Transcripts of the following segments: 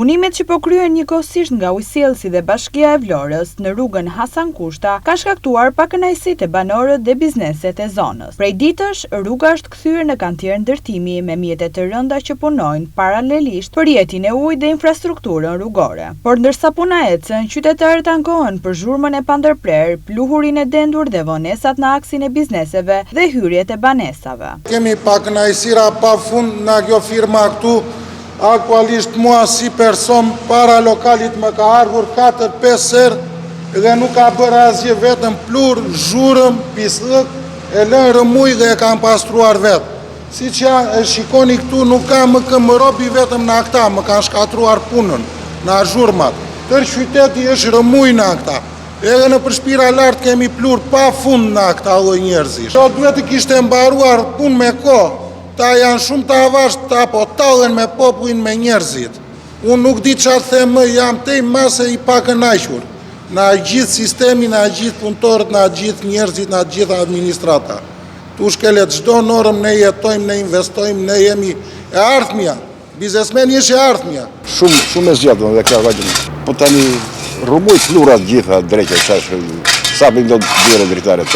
Punimet që po kryen njëkohësisht nga ujësjellësi dhe Bashkia e Vlorës në rrugën Hasan Kushta ka shkaktuar pakënaqësitë e banorët dhe bizneset e zonës. Prej ditësh, rruga është kthyer në kantier ndërtimi me mjete të rënda që punojnë paralelisht për jetën e ujit dhe infrastrukturën rrugore. Por ndërsa puna ecën, qytetarët ankohen për zhurmën e pandërprer, pluhurinë e dendur dhe vonesat në aksin e bizneseve dhe hyrjet e banesave. Kemi pakënaqësira pafund nga kjo firma këtu. Aktualisht mua si person para lokalit më ka ardhur 4-5 herë dhe nuk ka bërë asgjë, vetëm plur, zhurëm, pisllëk, e lënë rëmuj dhe e kanë pastruar vetë. Siç e shikoni këtu, nuk ka më këmbërobi vetëm na këta, më kanë shkatruar punën, na zhurmat. Tërë qyteti është rëmuj na këta. Edhe në përshpira lartë kemi plur pa fund na këta lloj njerëzish. Do duhet të kishte mbaruar punë me kohë. Ta janë shumë të avashtë, ta po tallen me popullin me njerëzit. Unë nuk di çfarë them, jam tej mase i pakënaqur. Na gjithë sistemi, na gjithë punëtorët, na gjithë njerëzit, na gjithë administrata. Tu shkelet çdo norëm ne jetojmë, ne investojmë, ne jemi e ardhmja. Biznesmeni është e ardhmja. Shumë e zgjatë dhe kjo vajtëm. Po tani rrumuj plurat gjitha drejtë çash. Sa bëjmë do dyre dritare.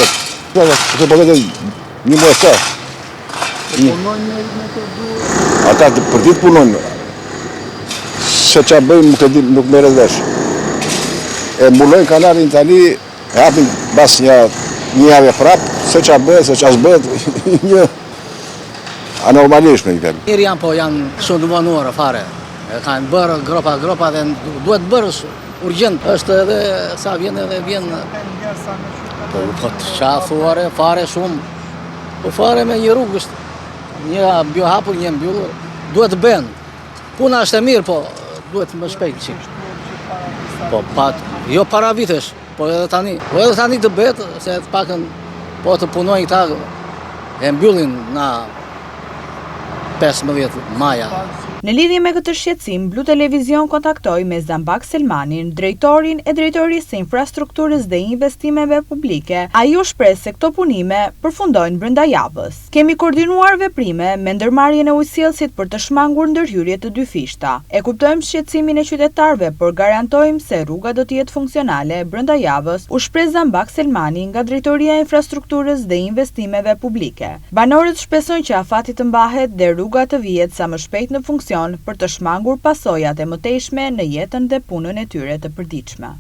Po vetë një muaj sa. Ata për ditë punojnë, se që bëjmë nuk merret vesh. E mbulojnë kanalin tani, e hapin bas një javë prapë, se që bëhet, se që bëhet, një anormalisht me një temë. Njërë janë shumë të vonuar fare, kanë bërë gropa dhe duhet bërë urgjent. Është edhe sa vjen edhe vjen. Po qa thuare, fare shumë, po fare me një rrugë është. Një bjohapur, një mbyllur, duhet të bënë. Puna është e mirë, po duhet më shpejt qik. Po jo para vitesh, po edhe tani të betë, se të pakën po të punojnë këta e mbyllin na 15 maja. Në lidhje me këtë shqetësim, Blu Televizion kontaktoi me Zambak Selmanin, drejtorin e Drejtorisë së Infrastrukturës dhe Investimeve Publike. Ai u shpreh se këto punime përfundojnë brenda javës. Kemi koordinuar veprime me ndërmarrjen e ujësjellësit për të shmangur ndërhyrje të dy fishta. E kuptojmë shqetësimin e qytetarëve, por garantojmë se rruga do të jetë funksionale brenda javës, u shpreh Zambak Selmani nga Drejtoria e Infrastrukturës dhe Investimeve Publike. Banorët shpresojnë që afati të mbahet dhe rruga të vihet sa më shpejt në funksion për të shmangur pasojat e mëtejshme në jetën dhe punën e tyre të përditshme.